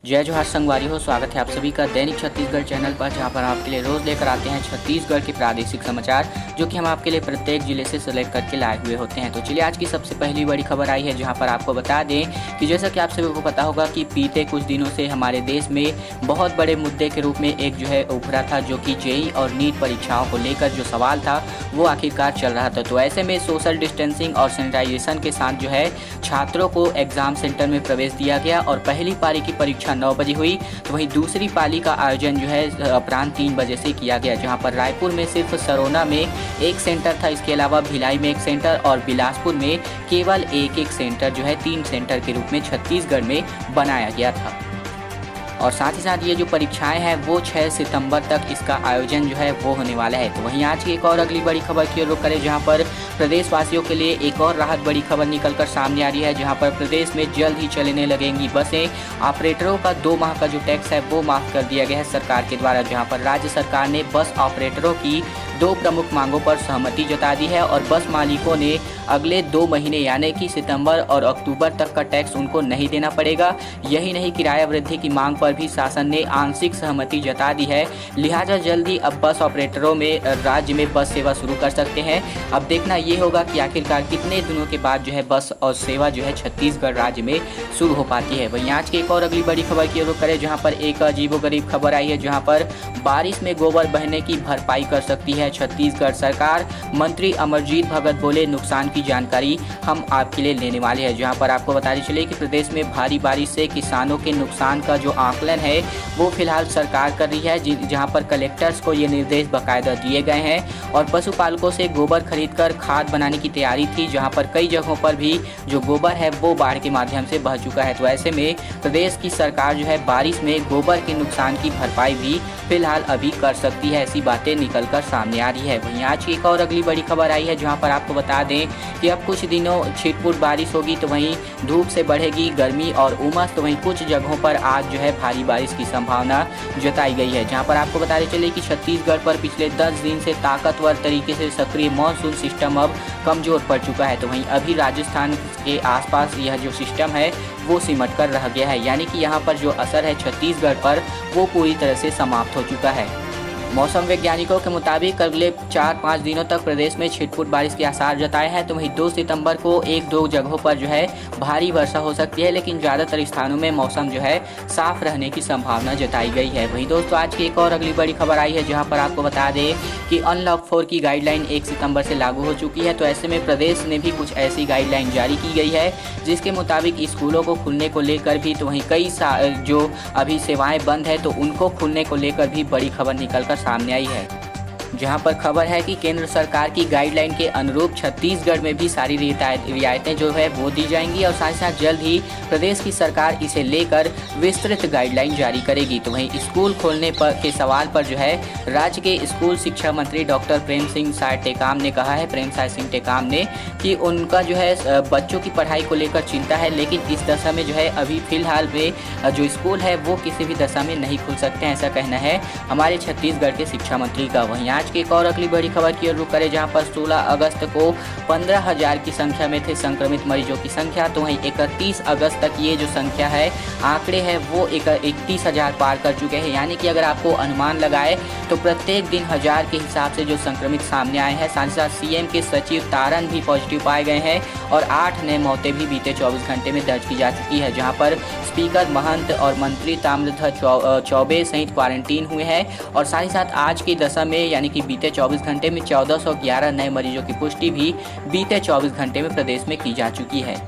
जय जोहार संगवारी हो। स्वागत है आप सभी का दैनिक छत्तीसगढ़ चैनल पर, जहां पर आपके लिए रोज लेकर आते हैं छत्तीसगढ़ के प्रादेशिक समाचार, जो कि हम आपके लिए प्रत्येक जिले से सिलेक्ट करके लाए हुए होते हैं। तो चलिए आज की सबसे पहली बड़ी खबर आई है, जहां पर आपको बता दें कि जैसा कि आप सभी को पता होगा कि बीते कुछ दिनों से हमारे देश में बहुत बड़े मुद्दे के रूप में एक जो है उभरा था, जो कि जेईई और नीट परीक्षाओं को लेकर जो सवाल था वो आखिरकार चल रहा था। तो ऐसे में सोशल डिस्टेंसिंग और सैनिटाइजेशन के साथ जो है छात्रों को एग्जाम सेंटर में प्रवेश दिया गया और पहली पारी की परीक्षा 9 बजे हुई। तो वहीं दूसरी पाली का आयोजन जो है अपराह्न 3 बजे से किया गया, जहां पर रायपुर में सिर्फ सरोना में एक सेंटर था, इसके अलावा भिलाई में एक सेंटर और बिलासपुर में केवल एक सेंटर जो है 3 सेंटर के रूप में छत्तीसगढ़ में बनाया गया था। और साथ ही साथ ये जो परीक्षाएं हैं वो 6 सितंबर तक इसका आयोजन जो है वो होने वाला है। तो वहीं आज की एक और अगली बड़ी खबर की ओर रुख करें, जहां पर प्रदेशवासियों के लिए एक और राहत बड़ी खबर निकलकर सामने आ रही है, जहां पर प्रदेश में जल्द ही चलने लगेंगी बसें। ऑपरेटरों का 2 माह का जो टैक्स है वो माफ कर दिया गया है सरकार के द्वारा, जहां पर राज्य सरकार ने बस ऑपरेटरों की 2 प्रमुख मांगों पर सहमति जता दी है और बस मालिकों ने अगले 2 महीने यानी कि सितंबर और अक्टूबर तक का टैक्स उनको नहीं देना पड़ेगा। यही नहीं, किराया वृद्धि की मांग पर भी शासन ने आंशिक सहमति जता दी है, लिहाजा जल्द ही अब बस ऑपरेटरों में राज्य में बस सेवा शुरू कर सकते हैं। अब देखना ये होगा कि आखिरकार कितने दिनों के बाद जो है बस और सेवा जो है छत्तीसगढ़ राज्य में शुरू हो पाती है। वहीं आज की एक और अगली बड़ी खबर की रुख करें, जहां पर एक अजीबोगरीब खबर आई है, जहां पर बारिश में गोबर बहने की भरपाई कर सकती है छत्तीसगढ़ सरकार। मंत्री अमरजीत भगत बोले, नुकसान की जानकारी हम आपके लिए लेने वाले हैं। जहां पर आपको बताते चले कि प्रदेश में भारी बारिश से किसानों के नुकसान का जो आकलन है वो फिलहाल सरकार कर रही है, जहां पर कलेक्टर्स को ये निर्देश बाकायदा दिए गए हैं और पशुपालकों से गोबर खरीदकर खाद बनाने की तैयारी थी, जहां पर कई जगहों पर भी जो गोबर है वो बाढ़ के माध्यम से बह चुका है। तो ऐसे में प्रदेश की सरकार जो है बारिश में गोबर के नुकसान की भरपाई भी फिलहाल अभी कर सकती है, ऐसी बातें निकलकर सामने आ रही है। वहीं आज की एक और अगली बड़ी खबर आई है, जहां पर आपको बता दें कि अब कुछ दिनों छिटपुट बारिश होगी, तो वहीं धूप से बढ़ेगी गर्मी और उमस। तो वहीं कुछ जगहों पर आज जो है भारी बारिश की संभावना जताई गई है, जहां पर आपको बताते चले कि छत्तीसगढ़ पर पिछले 10 दिन से ताकतवर तरीके से सक्रिय मानसून सिस्टम अब कमजोर पड़ चुका है। तो वहीं अभी राजस्थान के आसपास यह जो सिस्टम है वो सिमट कर रह गया है, यानी कि यहाँ पर जो असर है छत्तीसगढ़ पर वो पूरी तरह से समाप्त हो चुका है। मौसम वैज्ञानिकों के मुताबिक अगले 4-5 दिनों तक प्रदेश में छिटपुट बारिश के आसार जताए हैं। तो वहीं 2 सितंबर को 1-2 जगहों पर जो है भारी वर्षा हो सकती है, लेकिन ज़्यादातर स्थानों में मौसम जो है साफ रहने की संभावना जताई गई है। वहीं दोस्तों आज की एक और अगली बड़ी खबर आई है, जहां पर आपको बता दें कि अनलॉक 4 की गाइडलाइन 1 सितंबर से लागू हो चुकी है। तो ऐसे में प्रदेश ने भी कुछ ऐसी गाइडलाइन जारी की गई है, जिसके मुताबिक स्कूलों को खुलने को लेकर भी, तो वहीं कई जो अभी सेवाएँ बंद है तो उनको खुलने को लेकर भी बड़ी खबर निकल कर सामने आई है, जहां पर खबर है कि केंद्र सरकार की गाइडलाइन के अनुरूप छत्तीसगढ़ में भी सारी रियायतें जो है वो दी जाएंगी और साथ ही साथ जल्द ही प्रदेश की सरकार इसे लेकर विस्तृत गाइडलाइन जारी करेगी। तो वहीं स्कूल खोलने के सवाल पर जो है राज्य के स्कूल शिक्षा मंत्री डॉक्टर प्रेम सिंह टेकाम ने कहा है, प्रेमसाय सिंह टेकाम ने, कि उनका जो है बच्चों की पढ़ाई को लेकर चिंता है, लेकिन इस दशा में जो है अभी फिलहाल में जो स्कूल है वो किसी भी दशा में नहीं खुल सकते हैं, ऐसा कहना है हमारे छत्तीसगढ़ के शिक्षा मंत्री का। वहीं आज की एक और अगली बड़ी खबर की ओर रुख करें, जहां पर 16 अगस्त को 15,000 की संख्या में थे संक्रमित मरीजों की संख्या। तो वहीं 31 अगस्त तक ये जो संख्या है आंकड़े हैं वो 31,000 पार कर चुके हैं, यानी कि अगर आपको अनुमान लगाए तो प्रत्येक दिन 1000 के हिसाब से जो संक्रमित सामने आए हैं। साथ ही साथ सीएम के सचिव तारन भी पॉजिटिव पाए गए हैं और 8 नए मौतें भी बीते 24 घंटे में दर्ज की जा चुकी है, जहां पर स्पीकर महंत और मंत्री ताम्रध्वज चौबे सहित क्वारंटीन हुए हैं। और साथ ही साथ आज की दशा में यानी कि बीते 24 घंटे में 1411 नए मरीजों की पुष्टि भी बीते 24 घंटे में प्रदेश में की जा चुकी है।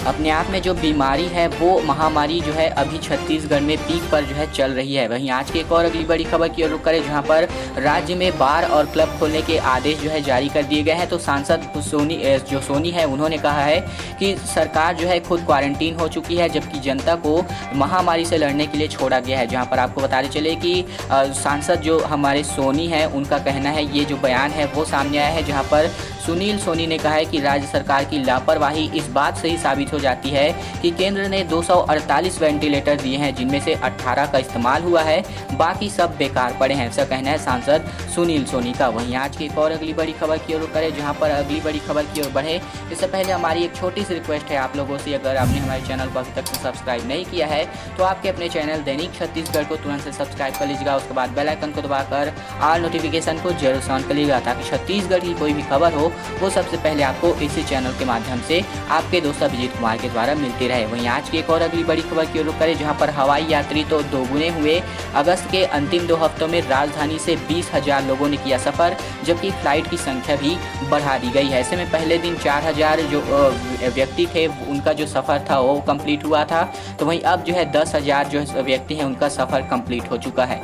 अपने आप में जो बीमारी है वो महामारी जो है अभी छत्तीसगढ़ में पीक पर जो है चल रही है। वहीं आज की एक और अगली बड़ी खबर की ओर रुख करें, जहां पर राज्य में बार और क्लब खोलने के आदेश जो है जारी कर दिए गए हैं। तो सांसद सोनी है, उन्होंने कहा है कि सरकार जो है खुद क्वारंटीन हो चुकी है, जबकि जनता को महामारी से लड़ने के लिए छोड़ा गया है। जहाँ पर आपको बताते चले कि सांसद जो हमारे सोनी है उनका कहना है, ये जो बयान है वो सामने आया है, जहाँ पर सुनील सोनी ने कहा है कि राज्य सरकार की लापरवाही इस बात से ही साबित हो जाती है कि केंद्र ने 248 वेंटिलेटर दिए हैं, जिनमें से 18 का इस्तेमाल हुआ है, बाकी सब बेकार पड़े हैं। ऐसा कहना है सांसद सुनील सोनी का। वहीं आज की एक और अगली बड़ी खबर की ओर करें, जहां पर अगली बड़ी खबर की ओर बढ़े इससे पहले हमारी एक छोटी सी रिक्वेस्ट है आप लोगों से, अगर आपने हमारे चैनल को अभी तक सब्सक्राइब नहीं किया है तो आपके अपने चैनल दैनिक छत्तीसगढ़ को तुरंत से सब्सक्राइब कर लीजिएगा। उसके बाद बेल आइकन को दबाकर ऑल नोटिफिकेशन को जरूर ऑन कर लीजिएगा, ताकि छत्तीसगढ़ की कोई भी खबर हो वो सबसे पहले आपको इसी चैनल के माध्यम से आपके दोस्त अभिजीत कुमार के द्वारा मिलती रहे। वहीं आज की एक और अगली बड़ी खबर की ओर करें, जहां पर हवाई यात्री तो दोगुने हुए। अगस्त के अंतिम 2 हफ्तों में राजधानी से 20,000 लोगों ने किया सफर, जबकि फ्लाइट की संख्या भी बढ़ा दी गई है। ऐसे में पहले दिन 4,000 जो व्यक्ति थे उनका जो सफ़र था वो कंप्लीट हुआ था, तो वहीं अब जो है 10,000 जो व्यक्ति हैं उनका सफ़र कंप्लीट हो चुका है।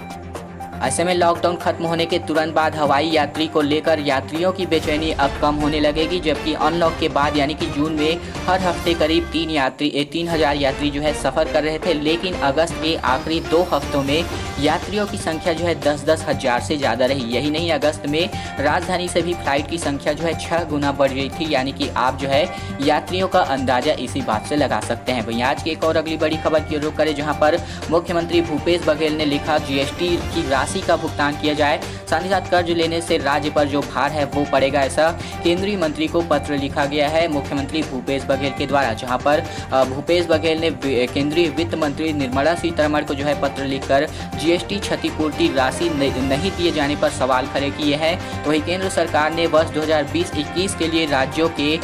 ऐसे में लॉकडाउन खत्म होने के तुरंत बाद हवाई यात्री को लेकर यात्रियों की बेचैनी अब कम होने लगेगी, जबकि अनलॉक के बाद यानी कि जून में हर हफ्ते करीब 3,000 यात्री जो है सफ़र कर रहे थे, लेकिन अगस्त के आखिरी 2 हफ्तों में यात्रियों की संख्या जो है 10-10 हज़ार से ज़्यादा रही। यही नहीं, अगस्त में राजधानी से भी फ्लाइट की संख्या जो है 6 गुना बढ़ गई थी, यानी कि आप जो है यात्रियों का अंदाज़ा इसी बात से लगा सकते हैं। वहीं आज की एक और अगली बड़ी खबर की रुख करें, जहाँ पर मुख्यमंत्री भूपेश बघेल ने लिखा GST की राशि का भुगतान किया जाए, साथ ही साथ कर्ज लेने से राज्य पर जो भार है वो पड़ेगा। ऐसा केंद्रीय मंत्री को पत्र लिखा गया है मुख्यमंत्री भूपेश बघेल के द्वारा, जहां पर भूपेश बघेल ने केंद्रीय वित्त मंत्री निर्मला सीतारमण को जो है पत्र लिखकर GST क्षतिपूर्ति राशि नहीं दिए जाने पर सवाल खड़े किए हैं। तो वही केंद्र सरकार ने वर्ष 2020-21 के लिए राज्यों के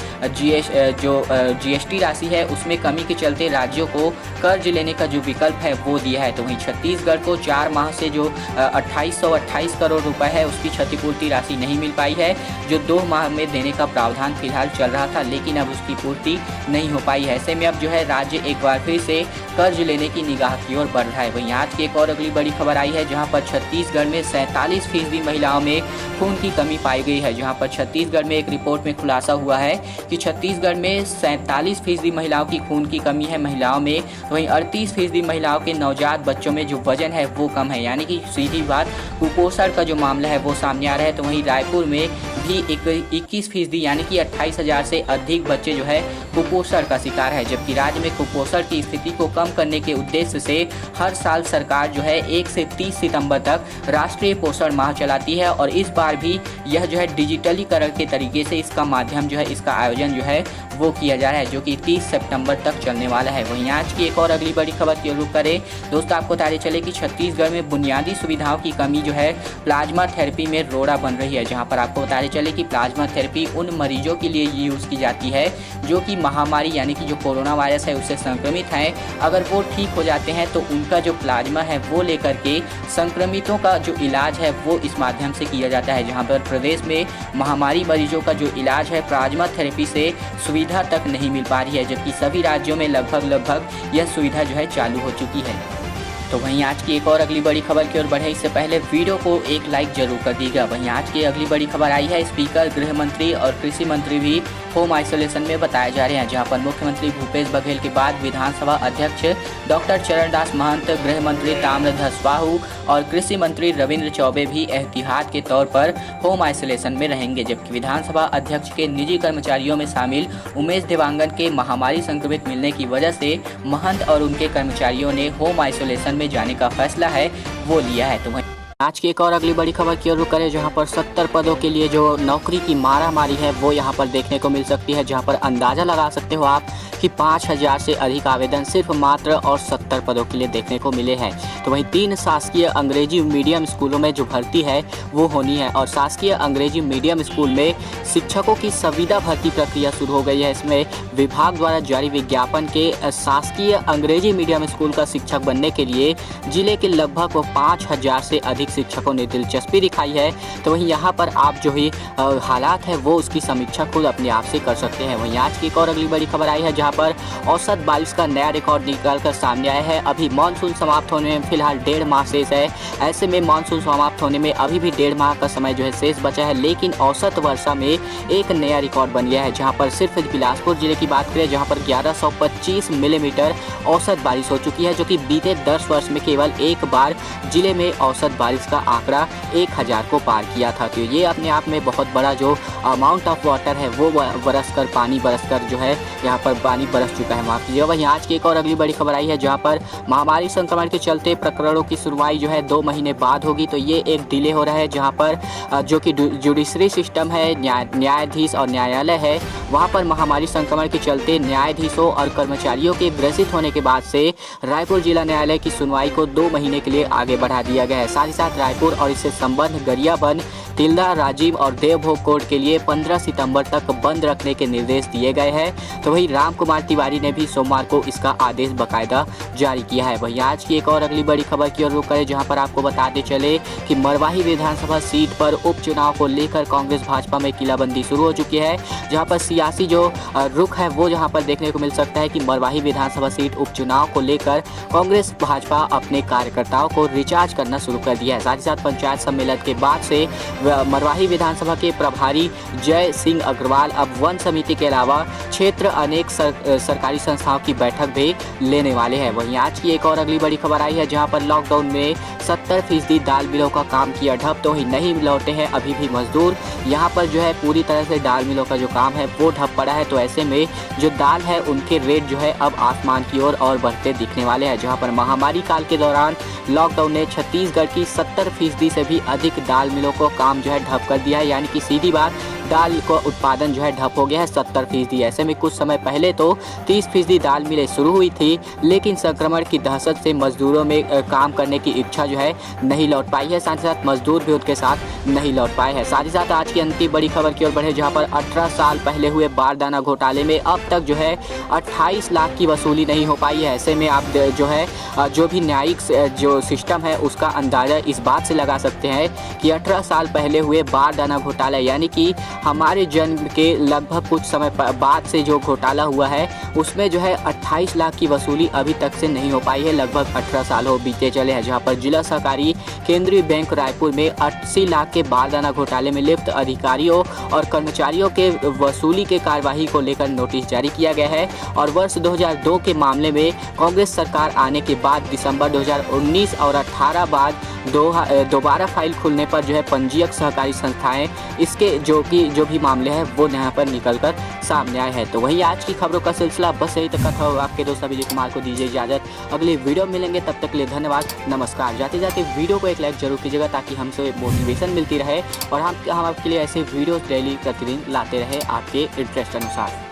GST राशि है उसमें कमी के चलते राज्यों को कर्ज लेने का जो विकल्प है वो दिया है। तो वहीं छत्तीसगढ़ को 4 माह से जो 2828 करोड़ रुपए है उसकी क्षतिपूर्ति राशि नहीं मिल पाई है, जो 2 माह में देने का प्रावधान फिलहाल चल रहा था, लेकिन अब उसकी पूर्ति नहीं हो पाई है। ऐसे में अब जो है राज्य एक बार फिर से कर्ज लेने की निगाह की ओर बढ़ रहा है। वहीं आज की एक और अगली बड़ी खबर आई है, जहां पर छत्तीसगढ़ में 47% महिलाओं में खून की कमी पाई गई है। जहां पर छत्तीसगढ़ में एक रिपोर्ट में खुलासा हुआ है कि छत्तीसगढ़ में 47% महिलाओं की खून की कमी है महिलाओं में, वहीं 38% महिलाओं के नवजात बच्चों में जो वजन है वो कम है, यानी कि सीधी बात कुपोषण का जो मामला है वो सामने आ रहा है। तो वहीं रायपुर में भी 21% यानी कि 28,000 से अधिक बच्चे जो है कुपोषण का शिकार है, जबकि राज्य में कुपोषण की स्थिति को कम करने के उद्देश्य से हर साल सरकार जो है 1 से 30 सितंबर तक राष्ट्रीय पोषण माह चलाती है, और इस बार भी यह जो है डिजिटलीकरण के तरीके से इसका माध्यम जो है इसका आयोजन जो है वो किया जा रहा है, जो कि 30 सितंबर तक चलने वाला है। वहीं आज की एक और अगली बड़ी खबर की रुख करें दोस्तों, आपको बता चले कि छत्तीसगढ़ में बुनियादी सुविधाओं की कमी जो है प्लाज्मा थेरेपी में रोड़ा बन रही है। जहां पर आपको बताते चले कि प्लाज्मा थेरेपी उन मरीजों के लिए यूज़ की जाती है जो कि महामारी यानी कि जो कोरोना वायरस है उससे संक्रमित हैं। अगर वो ठीक हो जाते हैं तो उनका जो प्लाज्मा है वो लेकर के संक्रमितों का जो इलाज है वो इस माध्यम से किया जाता है। जहाँ पर प्रदेश में महामारी मरीजों का जो इलाज है प्लाज्मा थेरेपी से सुविधा तक नहीं मिल पा रही है, जबकि सभी राज्यों में लगभग यह सुविधा जो है चालू हो चुकी है। तो वहीं आज की एक और अगली बड़ी खबर की ओर बढ़े इससे पहले वीडियो को एक लाइक जरूर कर दीजिएगा। वहीं आज की अगली बड़ी खबर आई है, स्पीकर, गृह मंत्री और कृषि मंत्री भी होम आइसोलेशन में बताए जा रहे हैं। जहां पर मुख्यमंत्री भूपेश बघेल के बाद विधानसभा अध्यक्ष डॉक्टर चरणदास महंत, गृह मंत्री ताम्रध्वज साहू और कृषि मंत्री रविंद्र चौबे भी एहतियात के तौर पर होम आइसोलेशन में रहेंगे, जबकि विधानसभा अध्यक्ष के निजी कर्मचारियों में शामिल उमेश देवांगन के महामारी संक्रमित मिलने की वजह से महंत और उनके कर्मचारियों ने होम आइसोलेशन में जाने का फैसला है वो लिया है। तो आज की एक और अगली बड़ी खबर की ओर रुख करें, जहां पर 70 पदों के लिए जो नौकरी की मारामारी है वो यहां पर देखने को मिल सकती है। जहां पर अंदाज़ा लगा सकते हो आप कि 5,000 से अधिक आवेदन सिर्फ मात्र और 70 पदों के लिए देखने को मिले हैं। तो वहीं 3 शासकीय अंग्रेजी मीडियम स्कूलों में जो भर्ती है वो होनी है, और शासकीय अंग्रेजी मीडियम स्कूल में शिक्षकों की संविदा भर्ती प्रक्रिया शुरू हो गई है। इसमें विभाग द्वारा जारी विज्ञापन के शासकीय अंग्रेजी मीडियम स्कूल का शिक्षक बनने के लिए जिले के लगभग 5,000 से अधिक शिक्षकों ने दिलचस्पी दिखाई है। तो वहीं यहाँ पर आप जो ही हालात है वो उसकी समीक्षा खुद अपने आप से कर सकते हैं। वहीं आज की एक और अगली बड़ी खबर आई है, जहाँ जहां पर औसत बारिश का नया रिकॉर्ड निकल कर सामने आया है। अभी मानसून समाप्त होने में फिलहाल 1.5 माह शेष है। ऐसे में मानसून समाप्त होने में अभी भी 1.5 माह का समय जो है शेष बचा है, लेकिन औसत वर्षा में एक नया रिकॉर्ड बन गया है। जहां पर सिर्फ बिलासपुर जिले की बात करें, जहां पर 1125 मिलीमीटर औसत बारिश हो चुकी है, जो कि बीते 10 वर्ष में केवल एक बार जिले में औसत बारिश का आंकड़ा 1000 को पार किया था। तो ये अपने आप में बहुत बड़ा जो अमाउंट ऑफ वाटर है वो पानी बरसकर जो है यहाँ पर पानी बरस चुका है, माफ कीजिएगा। वहीं आज की एक और अगली बड़ी खबर आई है, जहाँ पर महामारी संक्रमण के चलते प्रकरणों की सुनवाई जो है 2 महीने बाद होगी। तो ये एक डिले हो रहा है, जहाँ पर जो कि जुडिशरी सिस्टम है, न्यायाधीश और न्यायालय है, वहाँ पर महामारी संक्रमण के चलते न्यायाधीशों और कर्मचारियों के ग्रसित होने के बाद से रायपुर जिला न्यायालय की सुनवाई को 2 महीने के लिए आगे बढ़ा दिया गया है। साथ ही साथ रायपुर और इससे संबद्ध गरियाबंद, तिल्दा, राजीव और देवभोग कोर्ट के लिए 15 सितंबर तक बंद रखने के निर्देश दिए गए हैं। तो वही राम कुमार तिवारी ने भी सोमवार को इसका आदेश बाकायदा जारी किया है। वहीं आज की एक और अगली बड़ी खबर की ओर रुख करें, जहां पर आपको बताते चले कि मरवाही विधानसभा सीट पर उपचुनाव को लेकर कांग्रेस भाजपा में किलाबंदी शुरू हो चुकी है। जहां पर सियासी जो रुख है वो जहां पर देखने को मिल सकता है कि मरवाही विधानसभा सीट उपचुनाव को लेकर कांग्रेस भाजपा अपने कार्यकर्ताओं को रिचार्ज करना शुरू कर दिया है। साथ ही साथ पंचायत सम्मेलन के बाद से मरवाही विधानसभा के प्रभारी जय सिंह अग्रवाल अब वन समिति के अलावा क्षेत्र अनेक सरकारी संस्थाओं की बैठक भी लेने वाले हैं। वहीं आज की एक और अगली बड़ी खबर आई है, जहां पर लॉकडाउन में 70% दाल मिलों का काम किया ठप, तो ही नहीं लौटे हैं अभी भी मजदूर। यहां पर जो है पूरी तरह से दाल मिलों का जो काम है वो ठप पड़ा है। तो ऐसे में जो दाल है उनके रेट जो है अब आसमान की ओर और बढ़ते दिखने वाले हैं। जहां पर महामारी काल के दौरान लॉकडाउन ने छत्तीसगढ़ की 70% से भी अधिक दाल मिलों को काम जो है ठप कर दिया है, यानी कि सीधी बात दाल का उत्पादन जो है ठप हो गया है 70%। ऐसे में कुछ समय पहले तो 30% दाल मिलें शुरू हुई थी, लेकिन संक्रमण की दहशत से मजदूरों में काम करने की इच्छा जो है नहीं लौट पाई है। साथ ही साथ मजदूर भी उनके साथ नहीं लौट पाए हैं। साथ ही साथ आज की अंतिम बड़ी खबर की ओर बढ़े, जहां पर 18 साल पहले हुए बारदाना घोटाले में अब तक जो है 28 लाख की वसूली नहीं हो पाई है। ऐसे में आप जो है जो भी न्यायिक जो सिस्टम है उसका अंदाज़ा इस बात से लगा सकते हैं कि 18 साल पहले हुए बारदाना घोटाला, यानी कि हमारे जन्म के लगभग कुछ समय बाद से जो घोटाला हुआ है उसमें जो है 28 लाख की वसूली अभी तक से नहीं हो पाई है। लगभग 18 साल हो बीते चले हैं। जहां पर जिला सहकारी केंद्रीय बैंक रायपुर में 80 लाख के बारदाना घोटाले में लिप्त अधिकारियों और कर्मचारियों के वसूली के कार्यवाही को लेकर नोटिस जारी किया गया है। और वर्ष 2002 के मामले में कांग्रेस सरकार आने के बाद दिसंबर 2019 और 18 बाद दोबारा फाइल खुलने पर जो है पंजीयक सहकारी संस्थाएं इसके जो भी मामले हैं वो यहाँ पर निकलकर सामने आए हैं। तो वही आज की खबरों का सिलसिला बस यही तक था। आपके दोस्त विजय कुमार को दीजिए इजाजत, अगले वीडियो मिलेंगे, तब तक के लिए धन्यवाद, नमस्कार। जाते जाते वीडियो को एक लाइक जरूर कीजिएगा ताकि हमसे मोटिवेशन मिलती रहे और हम आपके लिए ऐसे वीडियोस डेली प्रतिदिन लाते रहे आपके इंटरेस्ट अनुसार।